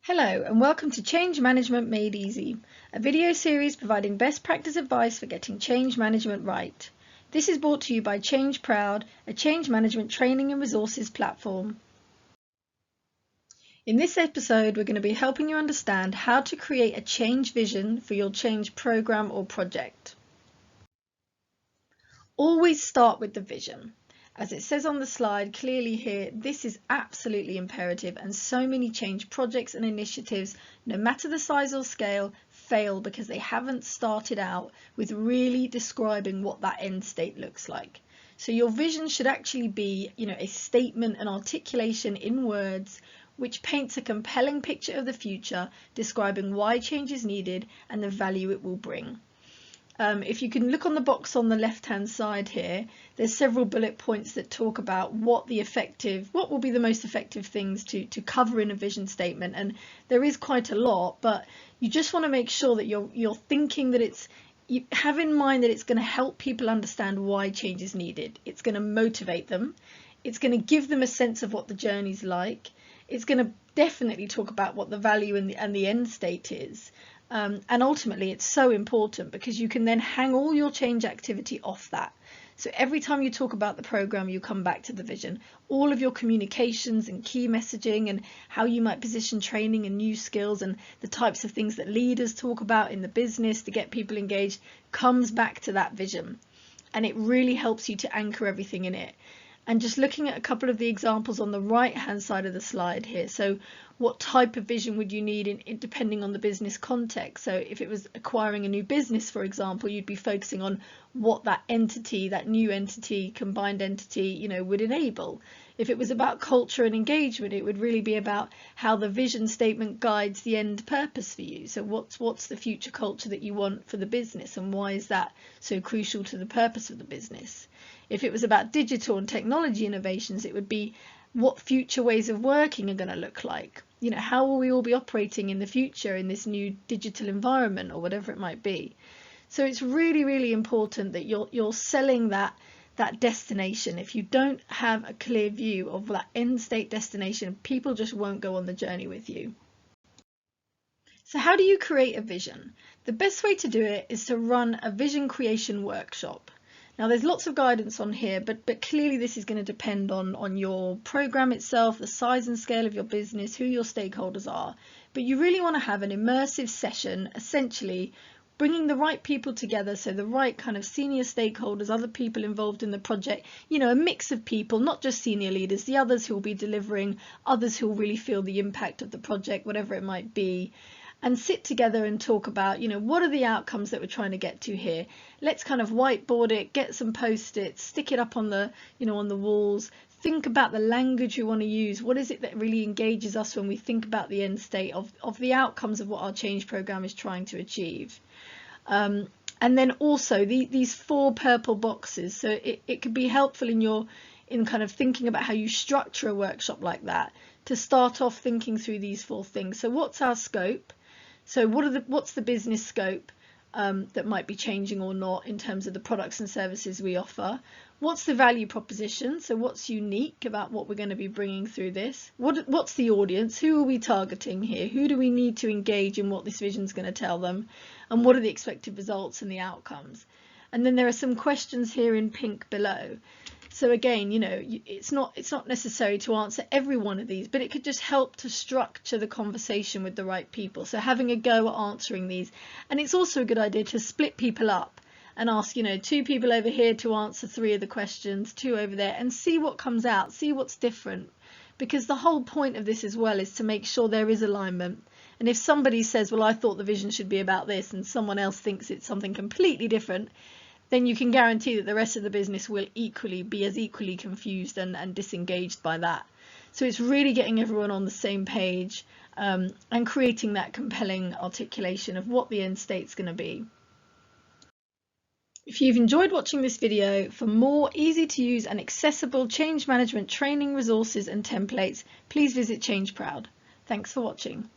Hello and welcome to Change Management Made Easy, a video series providing best practice advice for getting change management right. This is brought to you by Change Proud, a change management training and resources platform. In this episode, we're going to be helping you understand how to create a change vision for your change program or project. Always start with the vision. As it says on the slide clearly here, this is absolutely imperative, and so many change projects and initiatives, no matter the size or scale, fail because they haven't started out with really describing what that end state looks like. So your vision should actually be, a statement, an articulation in words which paints a compelling picture of the future, describing why change is needed and the value it will bring. If you can look on the box on the left hand side here, there's several bullet points that talk about what will be the most effective things to cover in a vision statement, and there is quite a lot, but you just want to make sure that you're thinking that you have in mind that it's going to help people understand why change is needed. It's going to motivate them. It's going to give them a sense of what the journey's like. It's going to definitely talk about what the value and the end state is. And ultimately it's so important because you can then hang all your change activity off that. So every time you talk about the program, you come back to the vision. All of your communications and key messaging and how you might position training and new skills and the types of things that leaders talk about in the business to get people engaged comes back to that vision. And it really helps you to anchor everything in it. And just looking at a couple of the examples on the right hand side of the slide here. So what type of vision would you need depending on the business context? So if it was acquiring a new business, for example, you'd be focusing on what that entity, that new entity, combined entity, would enable. If it was about culture and engagement, it would really be about how the vision statement guides the end purpose for you. So what's the future culture that you want for the business, and why is that so crucial to the purpose of the business? If it was about digital and technology innovations, it would be what future ways of working are going to look like. How will we all be operating in the future in this new digital environment, or whatever it might be. So it's really, really important that you're selling that destination. If you don't have a clear view of that end state destination, people just won't go on the journey with you. So how do you create a vision? The best way to do it is to run a vision creation workshop. Now there's lots of guidance on here, but clearly this is going to depend on your program itself, the size and scale of your business, who your stakeholders are. But you really want to have an immersive session, essentially bringing the right people together, so the right kind of senior stakeholders, other people involved in the project, a mix of people, not just senior leaders, the others who will be delivering, others who will really feel the impact of the project, whatever it might be. And sit together and talk about, what are the outcomes that we're trying to get to here? Let's kind of whiteboard it, get some post-its, stick it up on the, on the walls. Think about the language we want to use. What is it that really engages us when we think about the end state of the outcomes of what our change program is trying to achieve? And then also these 4 purple boxes. So it could be helpful in kind of thinking about how you structure a workshop like that, to start off thinking through these 4 things. So what's our scope? So what's the business scope that might be changing or not in terms of the products and services we offer? What's the value proposition? So what's unique about what we're going to be bringing through this? What's the audience? Who are we targeting here? Who do we need to engage in what this vision is going to tell them? And what are the expected results and the outcomes? And then there are some questions here in pink below. So again, it's not necessary to answer every one of these, but it could just help to structure the conversation with the right people. So having a go at answering these. And it's also a good idea to split people up and ask, 2 people over here to answer 3 of the questions, 2 over there, and see what comes out, see what's different. Because the whole point of this as well is to make sure there is alignment. And if somebody says, well, I thought the vision should be about this, and someone else thinks it's something completely different, then you can guarantee that the rest of the business will be as equally confused and disengaged by that. So it's really getting everyone on the same page and creating that compelling articulation of what the end state's going to be. If you've enjoyed watching this video, for more easy to use and accessible change management training resources and templates, please visit Change Proud. Thanks for watching.